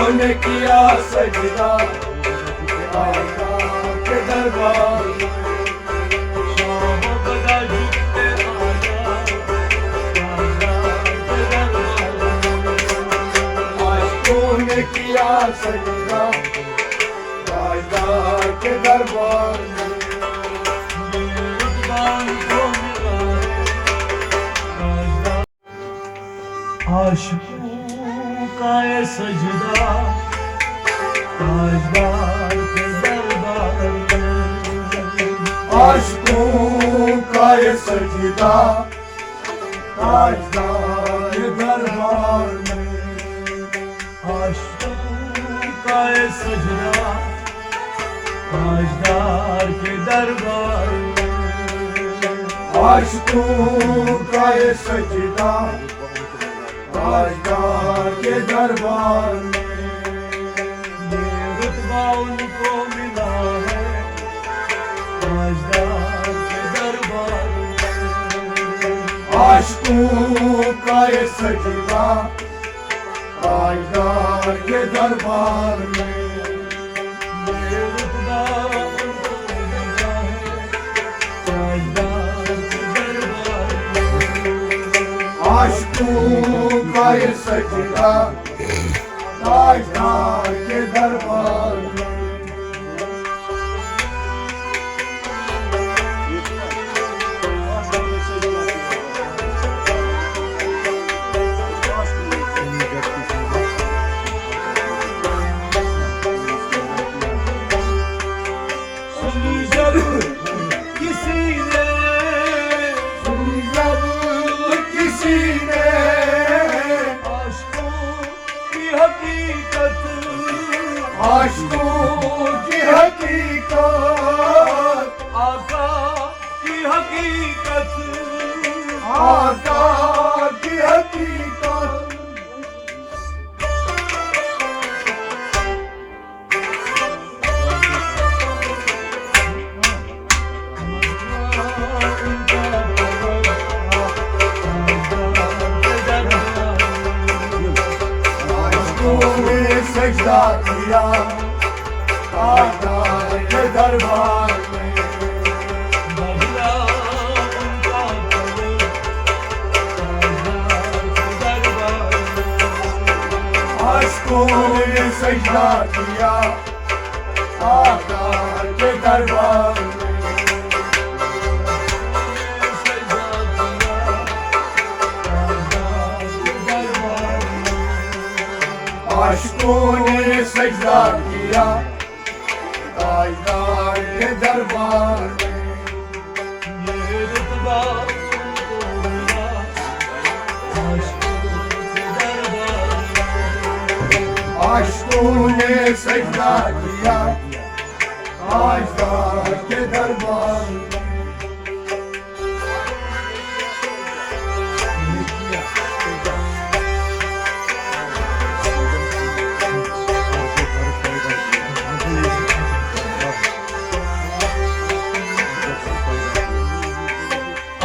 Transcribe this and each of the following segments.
ने किया सजदा ताजदार के दरबार में। शाम बदा झुकते आशिकों ने किया सजदा ताजदार के दरबार में। आशिकों का ये सजदा ताजदार के दरबार में। आशिकों का ये सजदा ताजदार के दरबार में। आशिकों का ये सजदा ताजदार के दरबार में। आशिकों का ये सजदा ताजदार के दरबार में। ये रुतबा उनको मिला है ताजदार के दरबार में। आशिकों का ये सजदा ताजदार के दरबार में। ये रुतबा उनको मिला है ताजदार के दरबार में। आशिकों का ये सजदा ताजदार के दरबार में। सुनी जब किसी ने जब किसी ने आशिकों की हकीकत आशिकों की हकीकत आका की हकीकत आका की हकीकत आशिकों ने सजदा किया ताजदार के दरबार में। बदला उनका कदर ताजदार के दरबार में। आशिकों ने सजदा किया ताजदार के दरबार में। आशिकों ने सजदा किया ताजदार के दरबार में। ये रुतबा उनको मिला आशिकों के दरबार में। आशिकों ने सजदा किया ताजदार के दरबार में।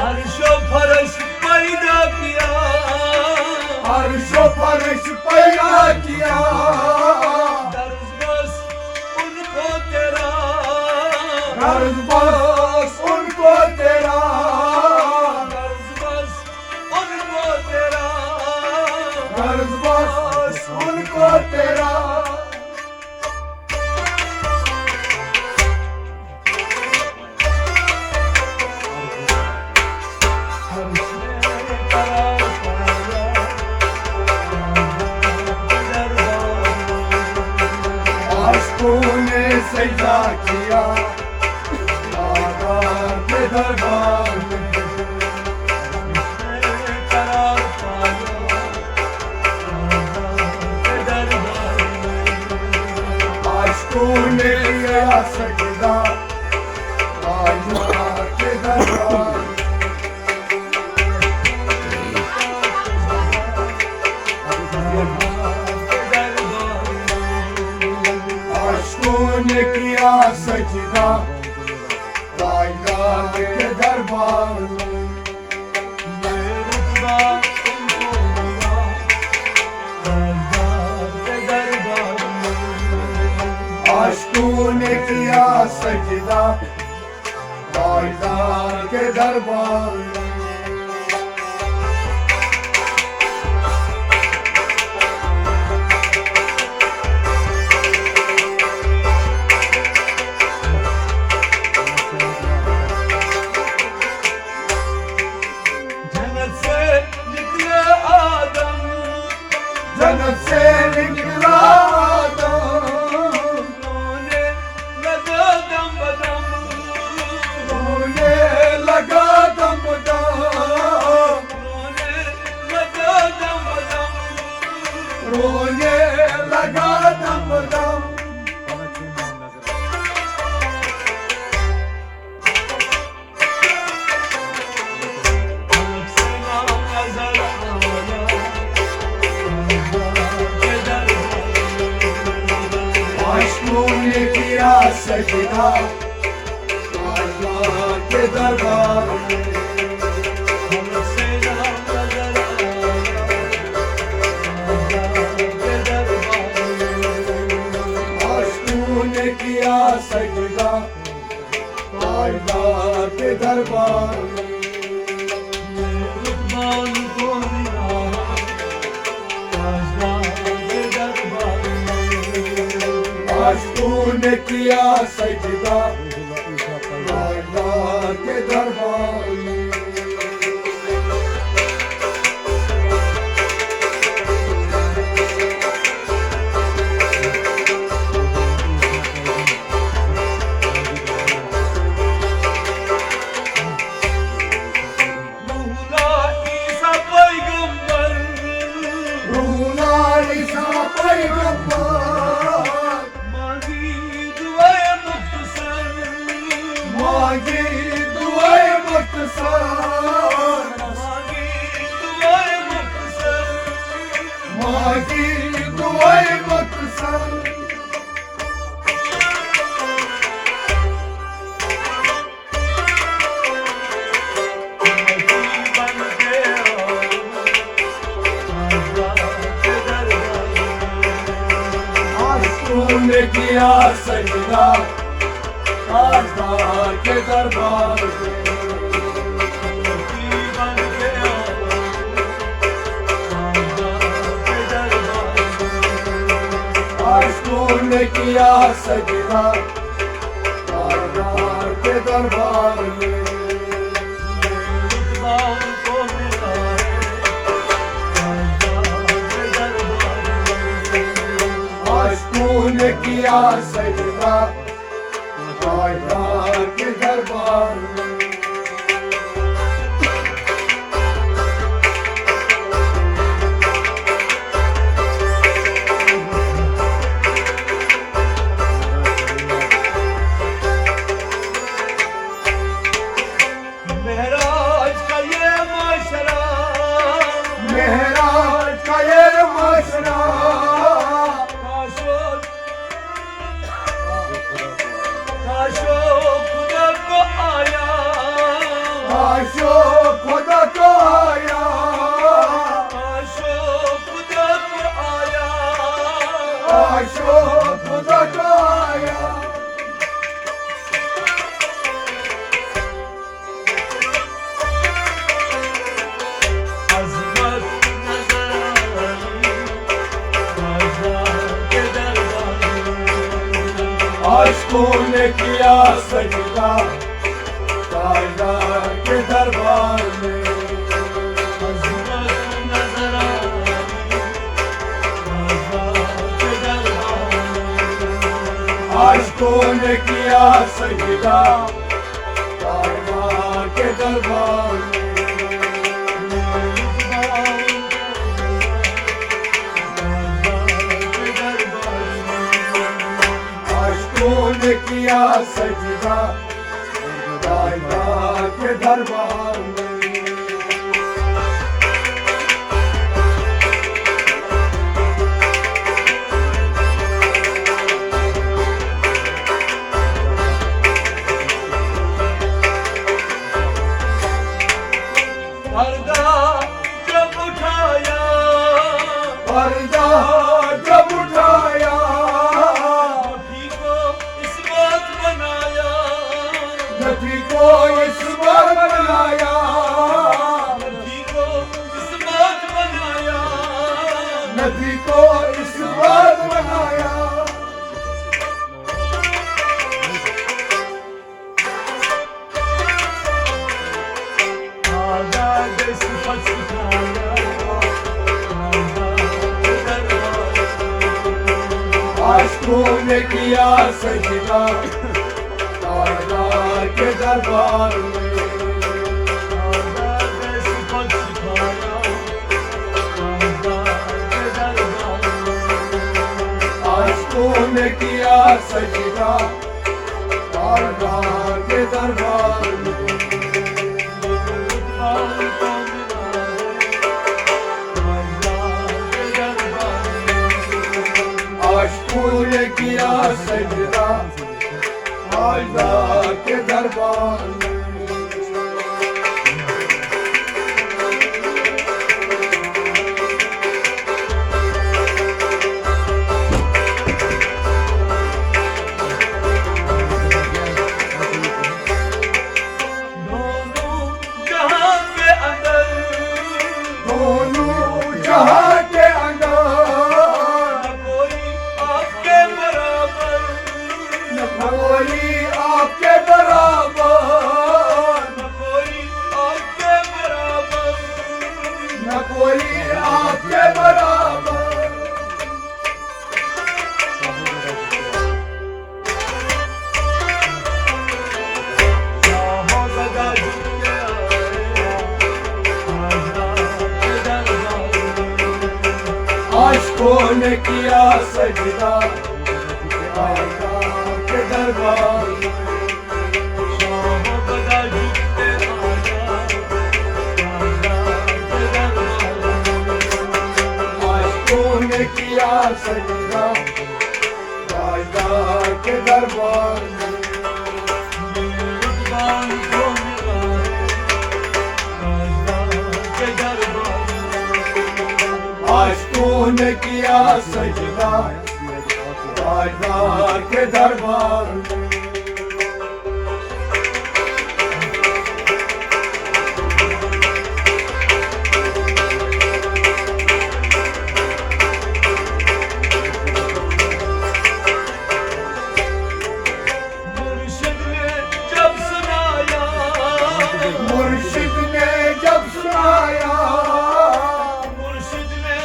अर्शो फरश पैदा किया अर्शो फर्श पैदा किया दर्ज बस उनको तेरा गर्ज बस उनको तेरा दर्ज बस उनको तेरा गर्ज बस उनको तेरा। आशिकों ने सजदा किया ताजदार के दरबार में। आशिकों ने किया सजदा ताजदार के दरबार में। आशिकों ने किया सजदा ताजदार के दरबार के दरबार में। जन्नत से निकले आदम, जन्नत से निकला आदम, रोने लगा दम बदम, रोने लगा दम दम, रोने लगा दम बदम, रोने लगा दम दम। अलग से ना नजर आया, के दरबार आशिकों ने किया सजदा अल्लाह के दरबार में। अलग से ना नजर आया, के दरबार आशिकों ने किया सजदा अल्लाह के दरबार में। रुकमान को मिला, राजा के दरबार आशिकों ने किया सजदा अल्लाह के दरबार में। रूहुल्ला ईसा पैगंबर, रूहुल्ला ईसा पैगंबर, मांगी दुआए मुख्तसर, मांगी दुआए मुख्तसर, मांगी दुआए मुख्तसर, मांगी दुआए मुख्तसर। बन के राजा के दरबार आशिकों ने किया सजदा अल्लाह के दरबार में। बन के राजा के दरबार आशिकों ने किया सजदा अल्लाह के दरबार में। रुकमान को मिला, राजा के दरबार आशिकों ने किया सजदा अल्लाह के दरबार में। मेहराज का ये माशरा, मेहराज का ये माशरा, काशो काशो खुदा को आया, आशो खुदा को आया, काशो खुदा को आया, आशो खुदा को आया। अज़मत नज़र आई, राजा के दरबार आशिकों ने किया सजदा अल्लाह के दरबार में। अज़मत नज़र आई, राजा के दरबार आशिकों ने किया सजदा अल्लाह के दरबार में। आशिकों ने किया सजदा अल्लाह के दरबार में। पर्दा जब उठाया, पर्दा जब उठाया, नबी को इस बात बनाया, नबी को इस बात दे सिफत सिखाया आशिकों ने किया सजदा ताजदार के दरबार में आशिकों ने किया सजदा ताजदार के दरबार में आशिकों ने किया सजदा ताजदार के दरबार में जहाँ के अंदर न कोई आपके बराबर न कोई आपके बराबर न कोई आपके बराबर न कोई आपके बराबर शाहों लगा झुके आशिकों ने किया सजदा ताजदार के दरबार में शाहों लगा झुके आशिकों ने किया सजदा ताजदार के दरबार में आशिकों ने किया सजदा ताजदार के दरबार में मुर्शिद ने जब सुनाया मुर्शिद ने जब सुनाया मुर्शिद ने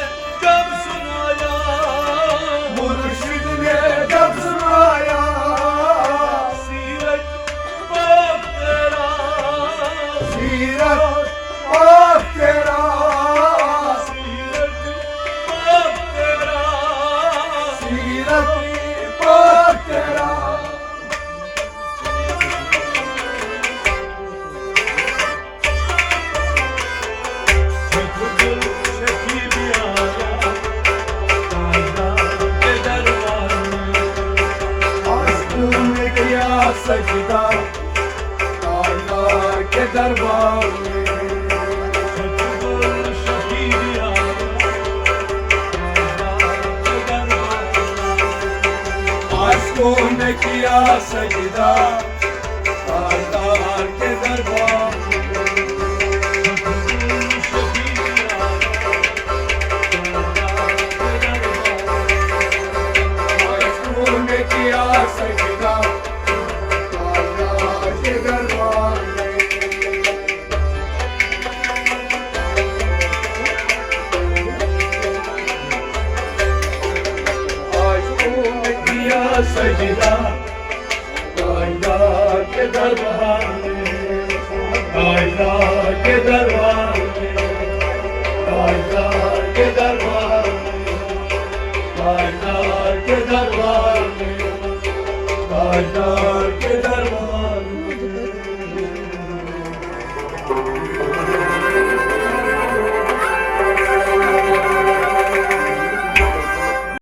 जब सुनाया मुर्शिद ने जब सुनाया सीरत पाक तेरा सीरत पाक तेरा सीरत पाक तेरा सीरत पाक तेरा शकील शकील आया ताजदार के दरबार में आशिकों ने किया सजदा ताजदार के दरबार में शकील आया ताजदार के दरबार में आशिकों ने किया सजदा ताजदार के दरबार में आशिकों ने किया सजदा ताजदार के दरबार में आशिकों ने किया सजदा ताजदार के दरबार में ताजदार के दरबार में ताजदार के दरबार में ताजदार के दरबार में ताजदार के दरबार